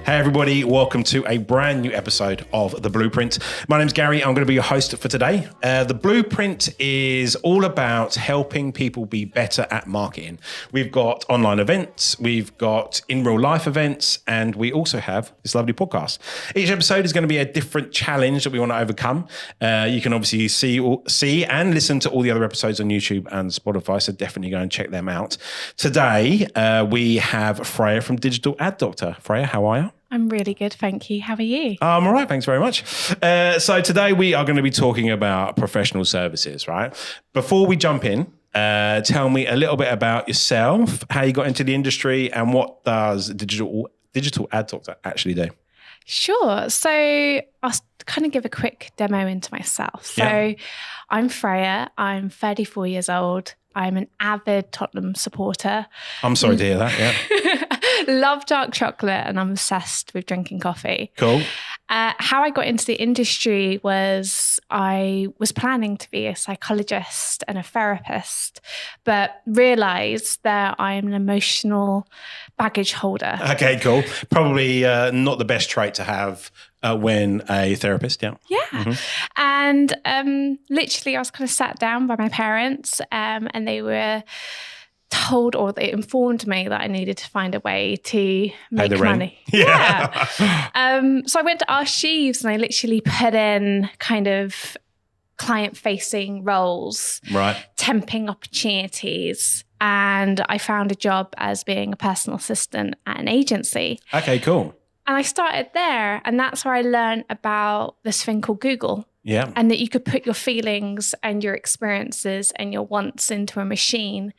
Hey everybody, welcome to a brand new episode of The Blueprint. My name's Gary, I'm going to be your host for today. The Blueprint is all about helping people be better at marketing. We've got online events, we've got in real life events, and we also have this lovely podcast. Each episode is going to be a different challenge that we want to overcome. You can obviously see and listen to all the other episodes on YouTube and Spotify, so definitely go and check them out. Today, we have Freya from Digital Ad Doctor. Freya, how are you? I'm really good, thank you. How are you? I'm all right, thanks very much. So today we are going to be talking about professional services, right? Before we jump in, tell me a little bit about yourself, how you got into the industry, and what does Digital Ad Doctor actually do? Sure. So I'll kind of give a quick demo into myself. So Yeah. I'm Freya. I'm 34 years old. I'm an avid Tottenham supporter. I'm sorry to hear that, yeah. Love dark chocolate, and I'm obsessed with drinking coffee. Cool. How I got into the industry was I was planning to be a psychologist and a therapist, but realised that I am an emotional baggage holder. Okay, cool. Probably not the best trait to have when a therapist, yeah. Yeah. Mm-hmm. And literally I was kind of sat down by my parents and they were told, or they informed me that I needed to find a way to make money. Yeah. So I went to Ask Jeeves and I literally put in kind of client-facing roles, Right. temping opportunities, and I found a job as being a personal assistant at an agency. Okay, cool. And I started there, and that's where I learned about this thing called Google. Yeah. And that you could put your feelings and your experiences and your wants into a machine,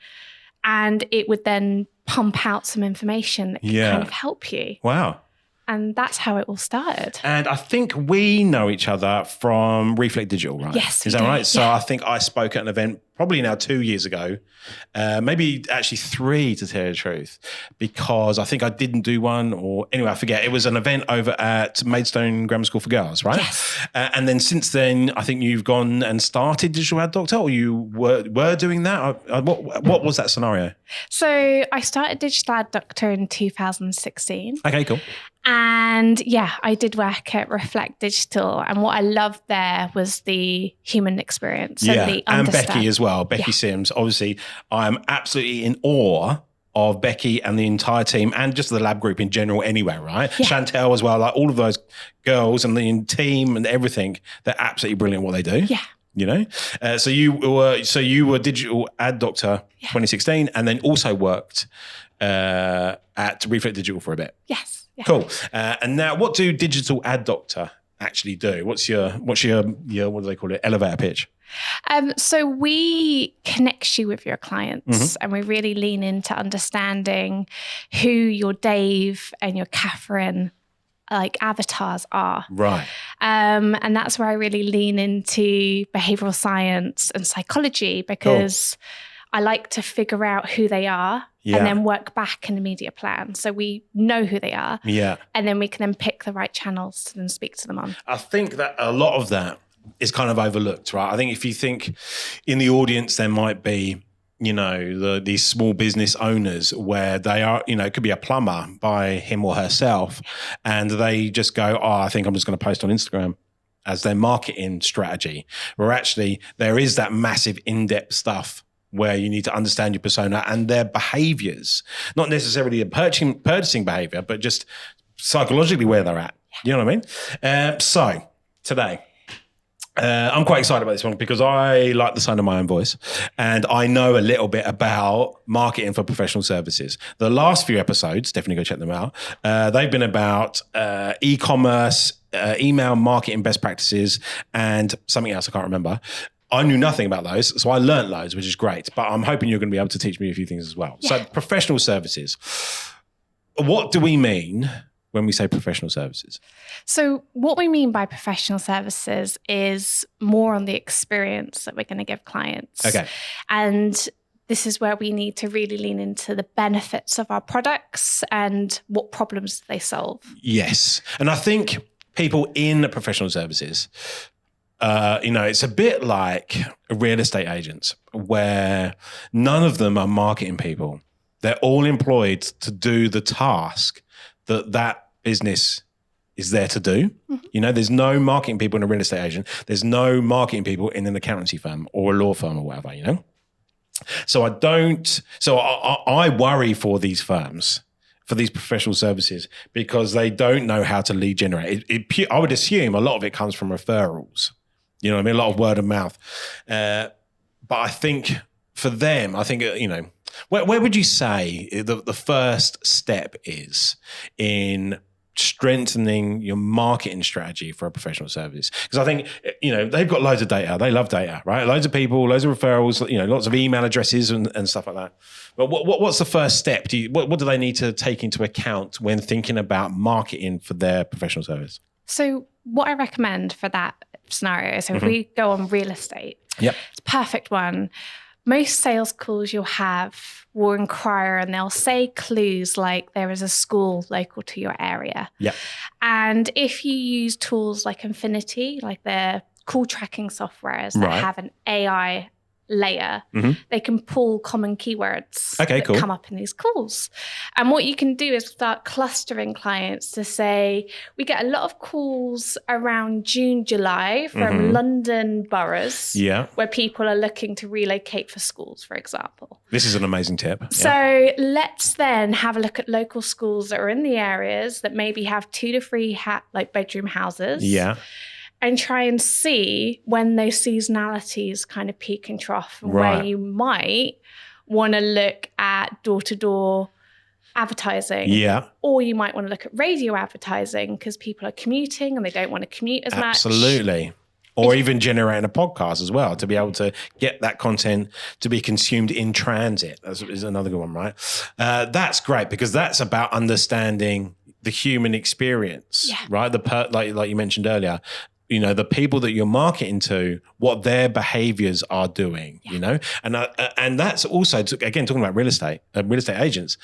and it would then pump out some information that could kind of help you. Wow. And that's how it all started. And I think we know each other from Reflect Digital, right? Yes, Is we that do, right? So yeah. I think I spoke at an event probably now 2 years ago, maybe actually 3 to tell you the truth, because I think I didn't do one, or anyway, I forget. It was an event over at Maidstone Grammar School for Girls, right? Yes. And then since then, I think you've gone and started Digital Ad Doctor, or you were doing that. What was that scenario? So I started Digital Ad Doctor in 2016. Okay, cool. And yeah, I did work at Reflect Digital. And what I loved there was the human experience and the and understand. Becky as well. Becky Sims. Obviously, I'm absolutely in awe of Becky and the entire team, and just the lab group in general anyway, right? Yeah. Chantel as well, like all of those girls and the team and everything. They're absolutely brilliant at what they do. Yeah. You know? So you were Digital Ad Doctor 2016, and then also worked at Reflect Digital for a bit. Yes. Yeah. Cool. And now, what do Digital Ad Doctor actually do? What's your what do they call it? Elevator pitch. So we connect you with your clients, and we really lean into understanding who your Dave and your Catherine like avatars are. Right. And that's where I really lean into behavioral science and psychology, because I like to figure out who they are and then work back in a media plan. So we know who they are. Yeah. And then we can then pick the right channels to then speak to them on. I think that a lot of that is kind of overlooked, right? I think if you think in the audience, there might be, you know, these small business owners where they are, you know, it could be a plumber by him or herself, and they just go, oh, I think I'm just going to post on Instagram as their marketing strategy, where actually there is that massive in-depth stuff where you need to understand your persona and their behaviors, not necessarily a purchasing behavior, but just psychologically where they're at. You know what I mean? So today, I'm quite excited about this one because I like the sound of my own voice, and I know a little bit about marketing for professional services. The last few episodes, definitely go check them out. They've been about e-commerce, email marketing best practices, and something else I can't remember. I knew nothing about those, so I learned loads, which is great. But I'm hoping you're going to be able to teach me a few things as well. Yeah. So professional services. What do we mean when we say professional services? So what we mean by professional services is more on the experience that we're going to give clients. Okay. And this is where we need to really lean into the benefits of our products and what problems they solve. Yes. And I think people in professional services, it's a bit like real estate agents where none of them are marketing people. They're all employed to do the task that business is there to do. You know, there's no marketing people in a real estate agent. There's no marketing people in an accountancy firm or a law firm or whatever, you know? So I worry for these firms, for these professional services, because they don't know how to lead generate. I would assume a lot of it comes from referrals. You know what I mean? A lot of word of mouth. But I think for them, you know, where would you say the first step is in strengthening your marketing strategy for a professional service? Because I think, you know, they've got loads of data. They love data, right? Loads of people, loads of referrals, you know, lots of email addresses and stuff like that. But what's the first step? What do they need to take into account when thinking about marketing for their professional service? So what I recommend for that scenario, so if we go on real estate, it's a perfect one. Most sales calls you'll have will inquire and they'll say clues like there is a school local to your area. And if you use tools like Infinity, like their call tracking softwares that have an AI layer, they can pull common keywords that come up in these calls. And what you can do is start clustering clients to say, we get a lot of calls around June, July from London boroughs where people are looking to relocate for schools, for example. This is an amazing tip. So let's then have a look at local schools that are in the areas that maybe have 2 to 3 bedroom houses. And try and see when those seasonalities kind of peak and trough, and where you might want to look at door-to-door advertising. Or you might want to look at radio advertising because people are commuting and they don't want to commute as much. Absolutely. Or even generating a podcast as well to be able to get that content to be consumed in transit. That is another good one, right? That's great because that's about understanding the human experience, right? Like you mentioned earlier. You know, the people that you're marketing to, what their behaviors are doing, you know? And that's also, again, talking about real estate agents,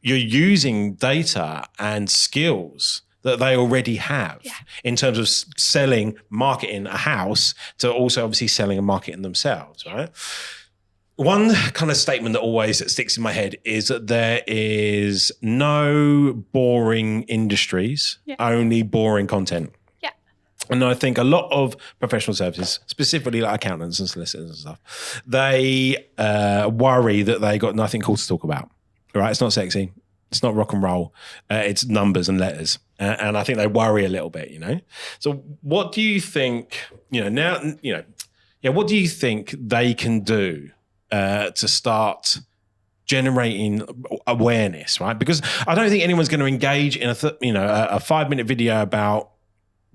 you're using data and skills that they already have in terms of selling, marketing a house to also obviously selling and marketing themselves, right? One kind of statement that always sticks in my head is that there is no boring industries, only boring content. And I think a lot of professional services, specifically like accountants and solicitors and stuff, they worry that they got nothing cool to talk about, right? It's not sexy. It's not rock and roll. It's numbers and letters. And I think they worry a little bit, you know? So what do you think, what do you think they can do to start generating awareness, right? Because I don't think anyone's going to engage in a 5-minute video about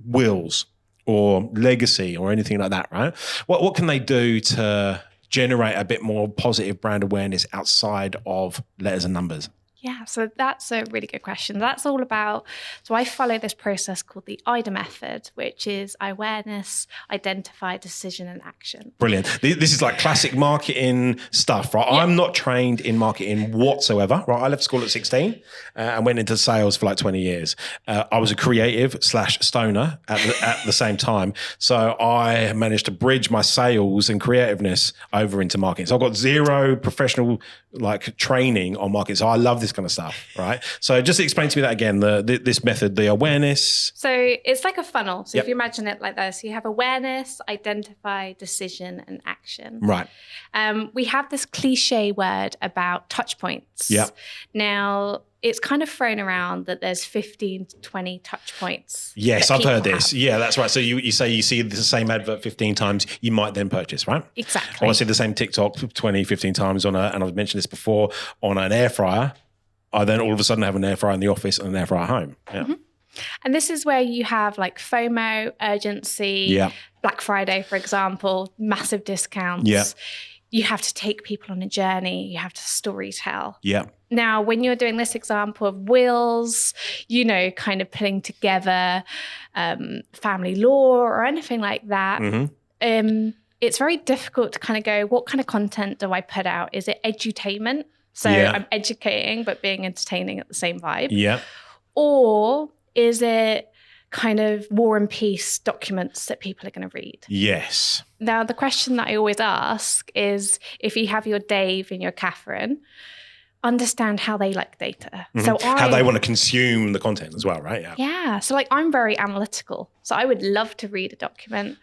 wills or legacy or anything like that, right? What can they do to generate a bit more positive brand awareness outside of letters and numbers? Yeah, so that's a really good question. That's all about, so I follow this process called the IDA method, which is awareness, identify, decision, and action. Brilliant. This is like classic marketing stuff, right? I'm not trained in marketing whatsoever, right? I left school at 16 and went into sales for like 20 years. I was a creative / stoner at the same time. So I managed to bridge my sales and creativeness over into marketing. So I've got zero professional like training on marketing. So I love this kind of stuff, right? So just explain to me that again, this method, the awareness. So it's like a funnel. So if you imagine it like this, you have awareness, identify, decision, and action. Right. We have this cliche word about touch points. Now, it's kind of thrown around that there's 15 to 20 touch points. Yes, I've heard this. Yeah, that's right. So you say you see the same advert 15 times, you might then purchase, right? Exactly. Or I see the same TikTok 20, 15 times and I've mentioned this before, on an air fryer. I then all of a sudden have an air fryer in the office and an air fryer at home. Yeah. Mm-hmm. And this is where you have like FOMO, urgency, Black Friday, for example, massive discounts. Yeah. You have to take people on a journey. You have to story tell. Yeah. Now, when you're doing this example of wills, kind of putting together family law or anything like that, it's very difficult to kind of go, what kind of content do I put out? Is it edutainment? So I'm educating, but being entertaining at the same vibe. Yeah. Or is it kind of war and peace documents that people are going to read? Yes. Now, the question that I always ask is, if you have your Dave and your Catherine, understand how they like data. Mm-hmm. So how they want to consume the content as well, right? Yeah. So like I'm very analytical. So I would love to read a document,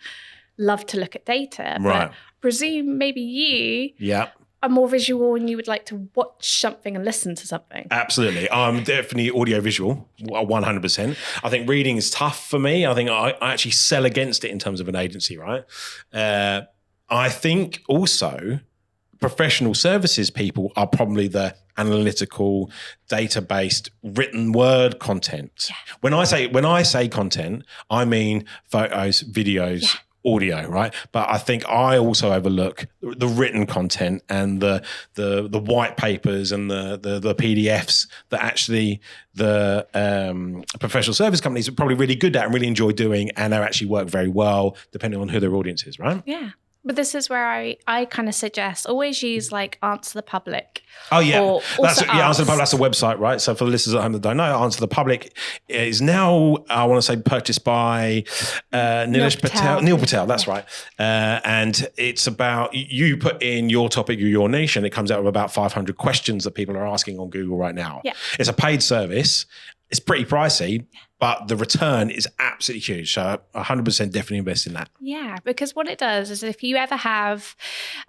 love to look at data. Right. But presume maybe you Yeah. are more visual and you would like to watch something and listen to something. Absolutely. I'm definitely audio-visual, 100%. I think reading is tough for me. I think I actually sell against it in terms of an agency, right? I think also professional services people are probably the analytical, data-based, written word content. Yeah. When I say content, I mean photos, videos, audio, right? But I think I also overlook the written content and the white papers and the PDFs that actually the professional service companies are probably really good at and really enjoy doing, and they actually work very well depending on who their audience is, right? Yeah. But this is where I kind of suggest always use like Answer the Public. Oh, yeah. Answer the Public. That's a website, right? So for the listeners at home that don't know, Answer the Public is now, I want to say, purchased by Neil Patel, that's right. And it's about, you put in your topic, your niche, and it comes out with about 500 questions that people are asking on Google right now. Yeah. It's a paid service. It's pretty pricey, but the return is absolutely huge. So 100% definitely invest in that. Yeah, because what it does is if you ever have,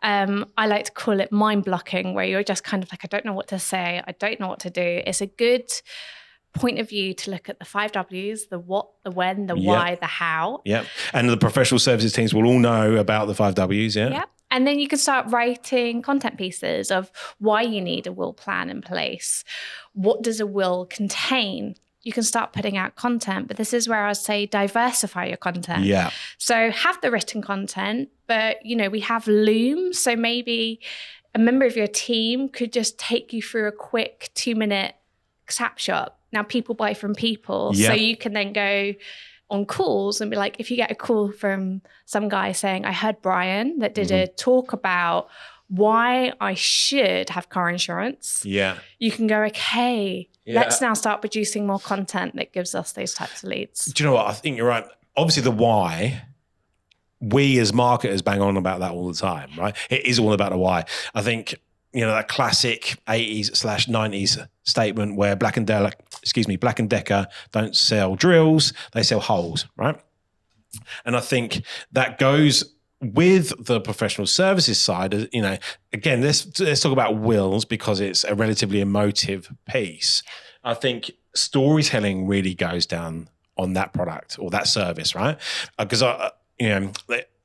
I like to call it mind blocking, where you're just kind of like, I don't know what to say, I don't know what to do. It's a good point of view to look at the 5 W's, the what, the when, the why, the how. Yeah. And the professional services teams will all know about the 5 W's. Yeah. Yep. And then you can start writing content pieces of why you need a will plan in place. What does a will contain? You can start putting out content, but this is where I say diversify your content. Yeah. So have the written content, but we have Loom. So maybe a member of your team could just take you through a quick 2-minute snapshot. Now people buy from people. So you can then go on calls and be like, if you get a call from some guy saying, I heard Brian that did a talk about why I should have car insurance. Yeah. You can go, okay, let's now start producing more content that gives us those types of leads. Do you know what? I think you're right. Obviously the why, we as marketers bang on about that all the time, right? It is all about the why. I think, that classic 80s/90s statement where Black and Decker don't sell drills, they sell holes, right? And I think that goes with the professional services side. Again, let's talk about wills because it's a relatively emotive piece. I think storytelling really goes down on that product or that service, right? Because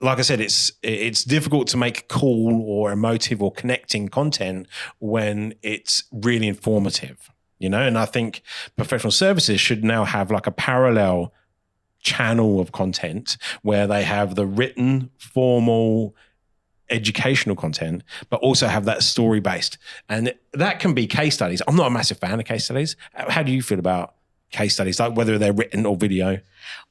like I said, it's difficult to make cool or emotive or connecting content when it's really informative, And I think professional services should now have like a parallel channel of content where they have the written, formal, educational content, but also have that story-based. And that can be case studies. I'm not a massive fan of case studies. How do you feel about case studies, like whether they're written or video?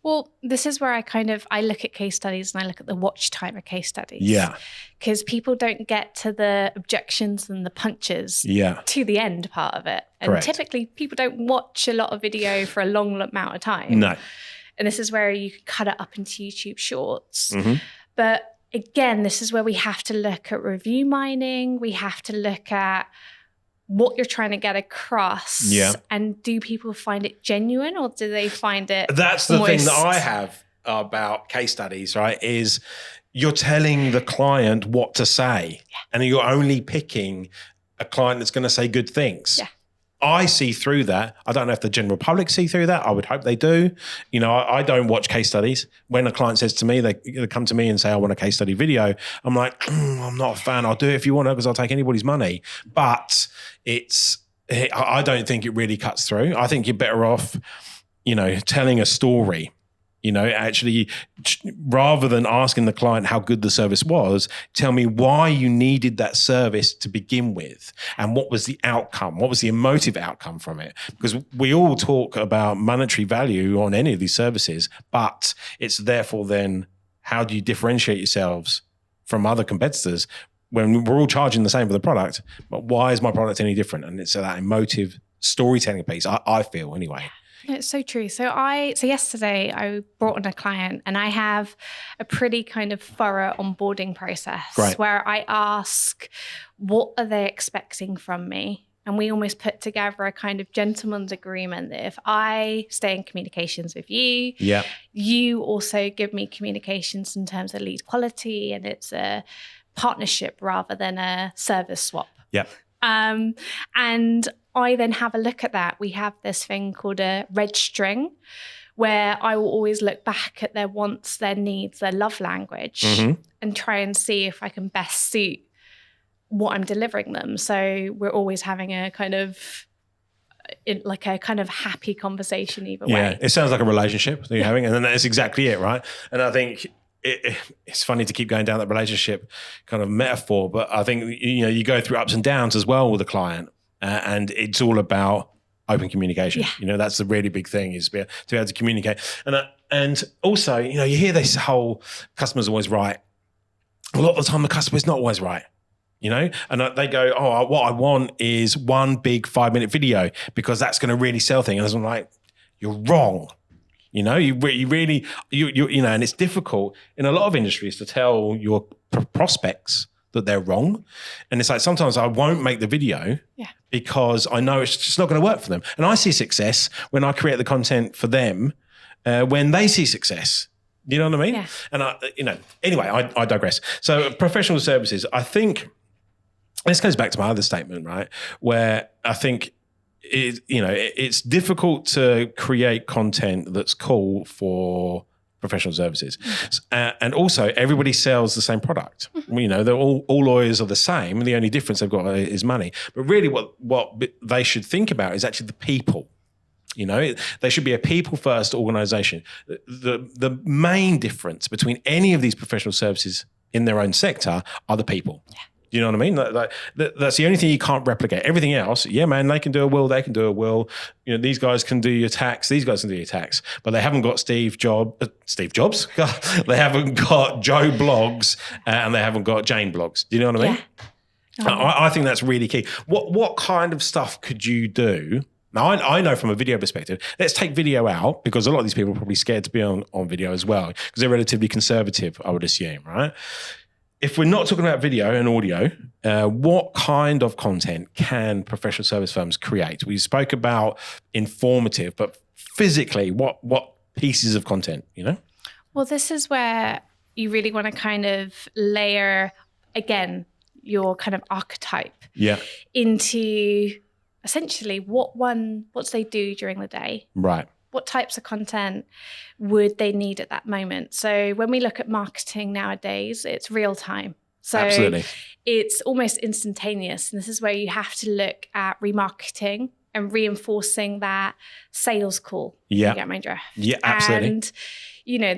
Well, this is where I look at case studies and I look at the watch time of case studies. Yeah. Because people don't get to the objections and the punches to the end part of it. And Correct. Typically people don't watch a lot of video for a long amount of time. No. And this is where you can cut it up into YouTube shorts. Mm-hmm. But again, this is where we have to look at review mining. We have to look at what you're trying to get across. Yeah. And do people find it genuine or do they find it That's the thing that I have about case studies, right, is you're telling the client what to say. Yeah. And you're only picking a client that's going to say good things. Yeah. I see through that. I don't know if the general public see through that. I would hope they do. I don't watch case studies. When a client says to me, they come to me and say, I want a case study video. I'm like, I'm not a fan. I'll do it if you want to because I'll take anybody's money. But I don't think it really cuts through. I think you're better off, telling a story. Actually, rather than asking the client how good the service was, tell me why you needed that service to begin with and what was the outcome, what was the emotive outcome from it. Because we all talk about monetary value on any of these services, but it's therefore then how do you differentiate yourselves from other competitors when we're all charging the same for the product, but why is my product any different? And it's that emotive storytelling piece, I feel anyway. It's so true. So yesterday I brought on a client and I have a pretty kind of thorough onboarding process where I ask, what are they expecting from me? And we almost put together a kind of gentleman's agreement that if I stay in communications with you, you also give me communications in terms of lead quality, and it's a partnership rather than a service swap. Yeah. And I then have a look at that. We have this thing called a red string, where I will always look back at their wants, their needs, their love language, and try and see if I can best suit what I'm delivering them. So we're always having a kind of happy conversation either way. Yeah, it sounds like a relationship that you're having, and then that's exactly it, right? And I think it's funny to keep going down that relationship kind of metaphor, but I think you go through ups and downs as well with a client, and it's all about open communication. That's the really big thing, is to be able to communicate. And also, you hear this whole customer's always right. A lot of the time, the customer's not always right. And they go, oh, what I want is one big 5-minute video because that's going to really sell things. And I'm like, you're wrong. You really, and it's difficult in a lot of industries to tell your prospects that they're wrong. And it's like, sometimes I won't make the video because I know it's just not going to work for them. And I see success when I create the content for them, when they see success. You know what I mean? Yeah. And anyway, I digress. So professional services, I think, this goes back to my other statement, right? Where I think it's difficult to create content that's cool for professional services. And also, everybody sells the same product. They're all lawyers are the same, and the only difference they've got is money. But really what they should think about is actually the people. They should be a people-first organization. The main difference between any of these professional services in their own sector are the people. Yeah. Do you know what I mean? That's the only thing you can't replicate. Everything else, yeah, man, they can do a will, they can do a will. These guys can do your tax, these guys can do your tax, but they haven't got Steve Jobs. They haven't got Joe Blogs, and they haven't got Jane Blogs. Do you know what I mean? Yeah. I think that's really key. What kind of stuff could you do? Now, I know from a video perspective, let's take video out, because a lot of these people are probably scared to be on video as well, because they're relatively conservative, I would assume, right? If we're not talking about video and audio, what kind of content can professional service firms create? We spoke about informative, but physically, what pieces of content, Well, this is where you really want to kind of layer, again, your kind of archetype into essentially what they do during the day. Right. What types of content would they need at that moment? So when we look at marketing nowadays, it's real time. So absolutely. It's almost instantaneous. And this is where you have to look at remarketing and reinforcing that sales call. Yeah. You get my drift. Yeah, absolutely. And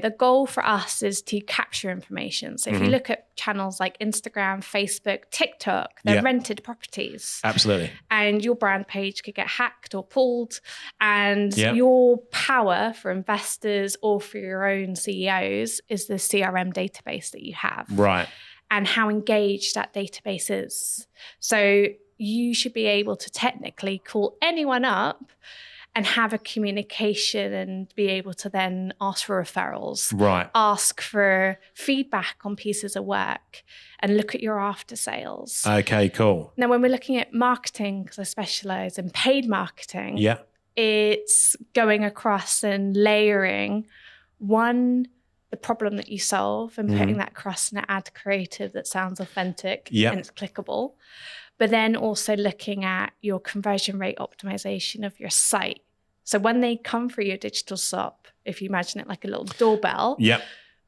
the goal for us is to capture information. So if you look at channels like Instagram, Facebook, TikTok, they're rented properties. Absolutely. And your brand page could get hacked or pulled. And your power for investors or for your own CEOs is the CRM database that you have. Right. And how engaged that database is. So you should be able to technically call anyone up and have a communication and be able to then ask for referrals, right? Ask for feedback on pieces of work and look at your after sales. Okay, cool. Now, when we're looking at marketing, because I specialize in paid marketing, it's going across and layering the problem that you solve and putting that across in an ad creative that sounds authentic and it's clickable. But then also looking at your conversion rate optimization of your site. So when they come through your digital shop, if you imagine it like a little doorbell,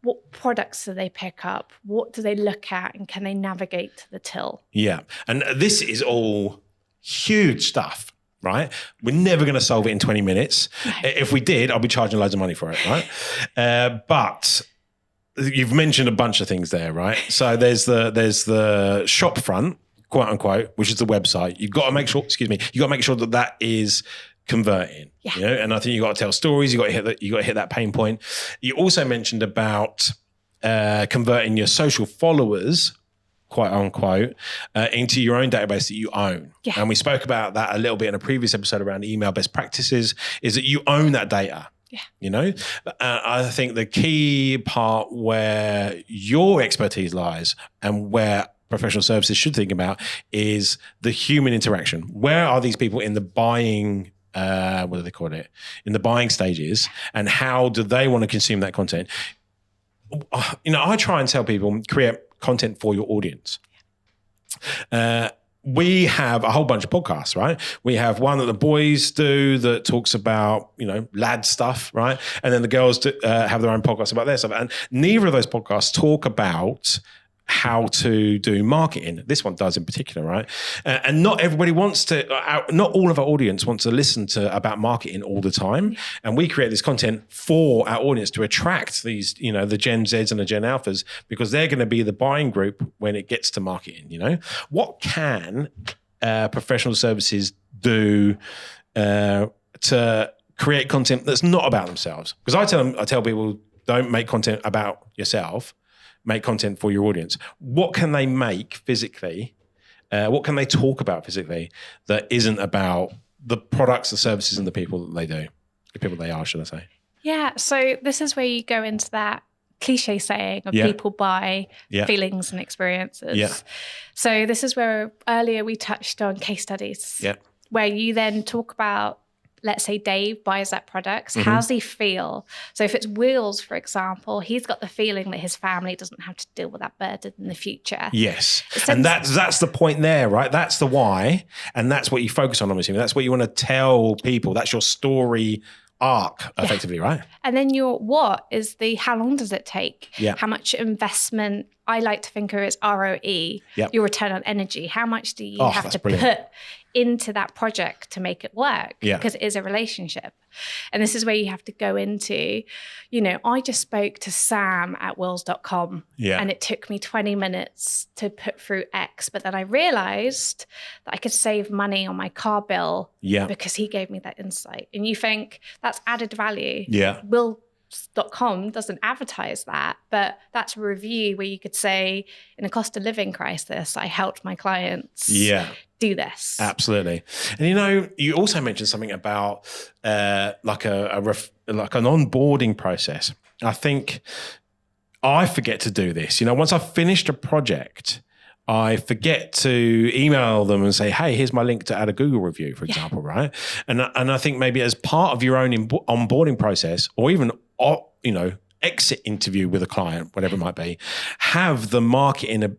what products do they pick up? What do they look at? And can they navigate to the till? Yeah. And this is all huge stuff, right? We're never going to solve it in 20 minutes. No. If we did, I'll be charging loads of money for it, right? But you've mentioned a bunch of things there, right? So there's the shop front, quote unquote, which is the website. You've got to make sure, that is converting. Yeah. And I think you've got to tell stories. You got to hit that pain point. You also mentioned about converting your social followers, quote unquote, into your own database that you own. Yeah. And we spoke about that a little bit in a previous episode around email best practices, is that you own that data. Yeah. I think the key part where your expertise lies and where professional services should think about is the human interaction. Where are these people in the buying, what do they call it? In the buying stages, and how do they want to consume that content? I try and tell people, create content for your audience. We have a whole bunch of podcasts, right? We have one that the boys do that talks about, lad stuff, right? And then the girls have their own podcast about their stuff. And neither of those podcasts talk about how to do marketing. This one does in particular, right? And not everybody wants to, not all of our audience wants to listen to about marketing all the time. And we create this content for our audience to attract these, the Gen Zs and the Gen Alphas, because they're going to be the buying group when it gets to marketing, What can professional services do to create content that's not about themselves? Because I tell people, don't make content about yourself. Make content for your audience. What can they make physically? What can they talk about physically that isn't about the products, the services, and the people that they do? The people they are, should I say? Yeah. So this is where you go into that cliche saying of people buy feelings and experiences. Yeah. So this is where earlier we touched on case studies. Yeah. Where you then talk about, let's say Dave buys that product. Mm-hmm. How's he feel? So if it's wheels, for example, he's got the feeling that his family doesn't have to deal with that burden in the future. Yes. And that's the point there, right? That's the why. And that's what you focus on, I'm assuming. That's what you want to tell people. That's your story arc, effectively, right? And then your what is how long does it take? Yeah. How much investment, I like to think of as ROE, your return on energy. How much do you have to put into that project to make it work? Because it is a relationship. And this is where you have to go into, I just spoke to Sam at wills.com and it took me 20 minutes to put through X, but then I realized that I could save money on my car bill because he gave me that insight. And you think that's added value. Yeah. Wills.com doesn't advertise that, but that's a review where you could say, in a cost of living crisis, I helped my clients do this. Absolutely. And you also mentioned something about like an onboarding process. I think I forget to do this. Once I've finished a project, I forget to email them and say, hey, here's my link to add a Google review, for example, right? And I think maybe as part of your own onboarding process, or even exit interview with a client, whatever it might be, have the marketing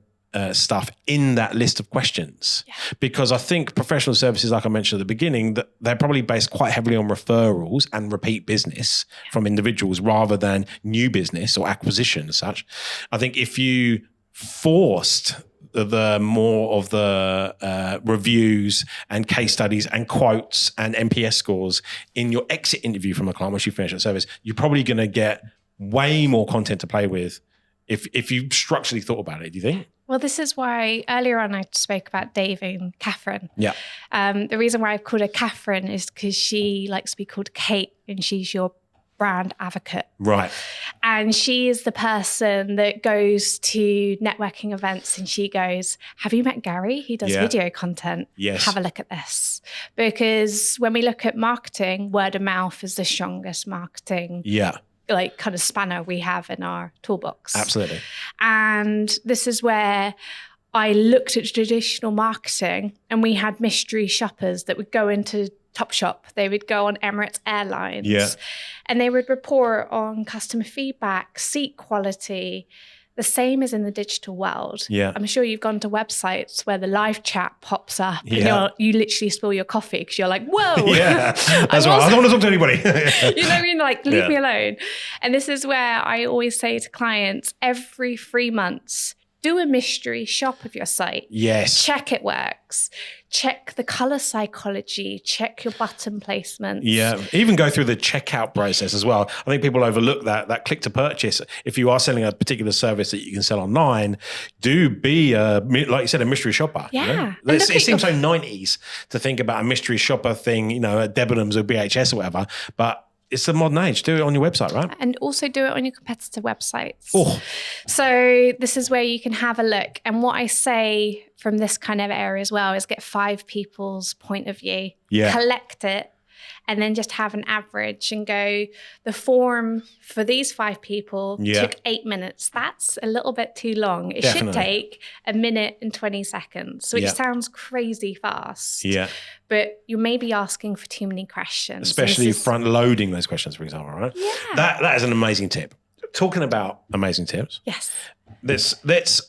stuff in that list of questions. Yeah. Because I think professional services, like I mentioned at the beginning, that they're probably based quite heavily on referrals and repeat business from individuals rather than new business or acquisition as such. I think if you forced the more of the reviews and case studies and quotes and NPS scores in your exit interview from a client once you finish that service, you're probably going to get way more content to play with if you structurally thought about it, do you think? Well, this is why earlier on I spoke about Dave and Catherine. Yeah. The reason why I've called her Catherine is because she likes to be called Kate and she's your brand advocate. Right. And she is the person that goes to networking events and she goes, have you met Gary? He does video content. Yes. Have a look at this. Because when we look at marketing, word of mouth is the strongest marketing kind of spanner we have in our toolbox. Absolutely. And this is where I looked at traditional marketing and we had mystery shoppers that would go into Topshop. They would go on Emirates Airlines and they would report on customer feedback, seat quality. The same as in the digital world. Yeah. I'm sure you've gone to websites where the live chat pops up and you literally spill your coffee because you're like, whoa. Yeah, that's right. I don't want to talk to anybody. You know what I mean? Like, leave me alone. And this is where I always say to clients, every 3 months, do a mystery shop of your site. Yes. Check it works. Check the color psychology. Check your button placements. Yeah. Even go through the checkout process as well. I think people overlook that click to purchase. If you are selling a particular service that you can sell online, do be, like you said, a mystery shopper. Yeah. It seems so 90s to think about a mystery shopper thing, at Debenhams or BHS or whatever. But it's the modern age. Do it on your website, right? And also do it on your competitor websites. Oh. So this is where you can have a look. And what I say from this kind of area as well is get 5 people's point of view. Yeah. Collect it. and then just have an average and go, the form for these 5 people took 8 minutes. That's a little bit too long. It should take 1 minute and 20 seconds, which sounds crazy fast. Yeah. But you may be asking for too many questions. Especially front loading those questions, for example, right? Yeah. That is an amazing tip. Talking about amazing tips. Yes. Let's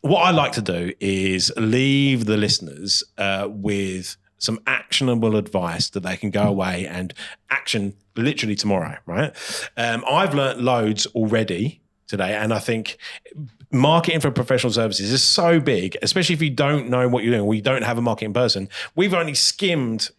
what I like to do is leave the listeners with some actionable advice that they can go away and action literally tomorrow, right? I've learnt loads already today, and I think marketing for professional services is so big, especially if you don't know what you're doing or you don't have a marketing person. We've only skimmed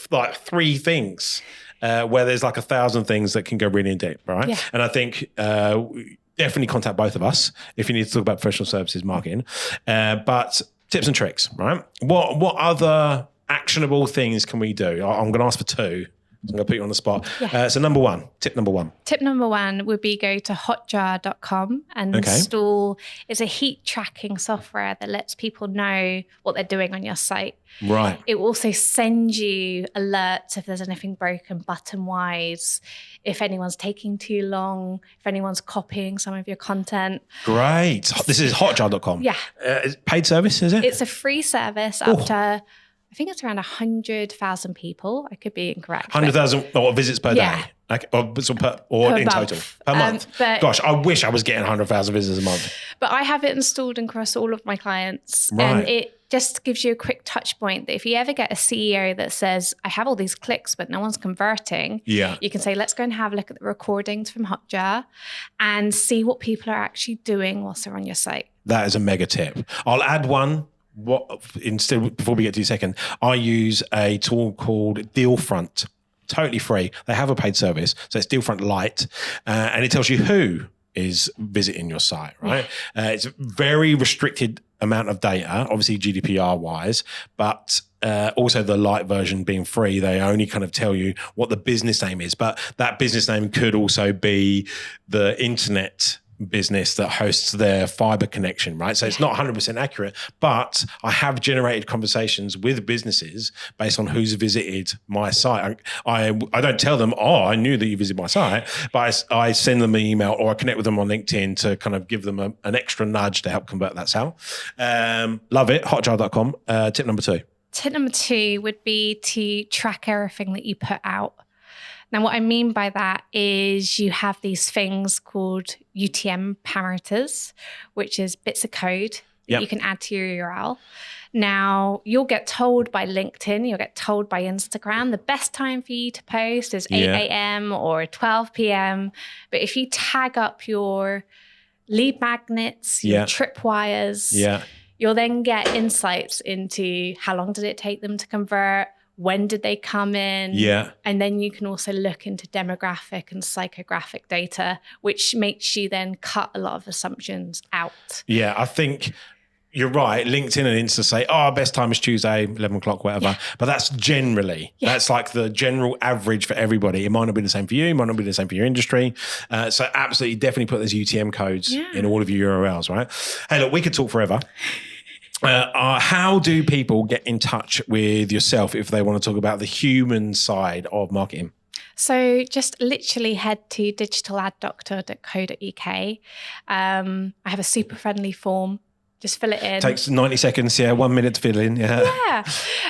like 3 things where there's like 1,000 things that can go really in depth, right? Yeah. And I think definitely contact both of us if you need to talk about professional services marketing. But tips and tricks, right? What other actionable things can we do? I'm going to ask for 2. I'm going to put you on the spot. Yeah. So tip number one. Tip number 1 would be go to hotjar.com and install, it's a heat tracking software that lets people know what they're doing on your site. Right. It will also send you alerts if there's anything broken button-wise, if anyone's taking too long, if anyone's copying some of your content. Great. This is hotjar.com. Yeah. Paid service, is it? It's a free service up to, I think it's around 100,000 people. I could be incorrect. 100,000 visits per day? Okay. Or in month. Total? Per month? Gosh, I wish I was getting 100,000 visitors a month. But I have it installed across all of my clients. Right. And it just gives you a quick touch point that if you ever get a CEO that says, I have all these clicks, but no one's converting, you can say, let's go and have a look at the recordings from Hotjar and see what people are actually doing whilst they're on your site. That is a mega tip. I'll add one. Before we get to your second, I use a tool called Dealfront, totally free. They have a paid service, so it's Dealfront Lite, and it tells you who is visiting your site, right? It's a very restricted amount of data, obviously GDPR wise, but also the Lite version being free, they only kind of tell you what the business name is, but that business name could also be the internet business that hosts their fiber connection, right? So it's not 100% accurate, but I have generated conversations with businesses based on who's visited my site. I don't tell them, I knew that you visited my site, but I send them an email or I connect with them on LinkedIn to kind of give them an extra nudge to help convert that sale. Love it. Hotjar.com. Tip number 2. Tip number 2 would be to track everything that you put out. Now, what I mean by that is you have these things called UTM parameters, which is bits of code that you can add to your URL. Now, you'll get told by LinkedIn, you'll get told by Instagram, the best time for you to post is 8 a.m. or 12 p.m. But if you tag up your lead magnets, your tripwires, you'll then get insights into how long did it take them to convert, when did they come in? And then you can also look into demographic and psychographic data, which makes you then cut a lot of assumptions out. Yeah, I think you're right. LinkedIn and Insta say, best time is Tuesday, 11 o'clock, whatever. But that's generally, that's like the general average for everybody. It might not be the same for you, it might not be the same for your industry. So absolutely, definitely put those UTM codes in all of your URLs, right? Hey, look, we could talk forever. How do people get in touch with yourself if they want to talk about the human side of marketing? So just literally head to digitaladdoctor.co.uk. I have a super friendly form. Just fill it in. Takes 90 seconds, 1 minute to fill in. Yeah.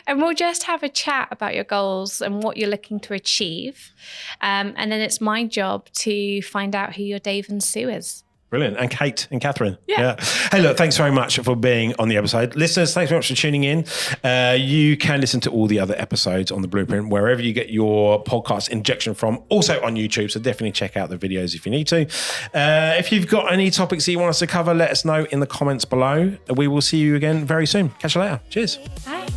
And we'll just have a chat about your goals and what you're looking to achieve. And then it's my job to find out who your Dave and Sue is. Brilliant. And Kate and Catherine. Yeah. Hey, look, thanks very much for being on the episode. Listeners, thanks very much for tuning in. You can listen to all the other episodes on The Blueprint, wherever you get your podcast injection from, also on YouTube. So definitely check out the videos if you need to. If you've got any topics that you want us to cover, let us know in the comments below. We will see you again very soon. Catch you later. Cheers. Bye.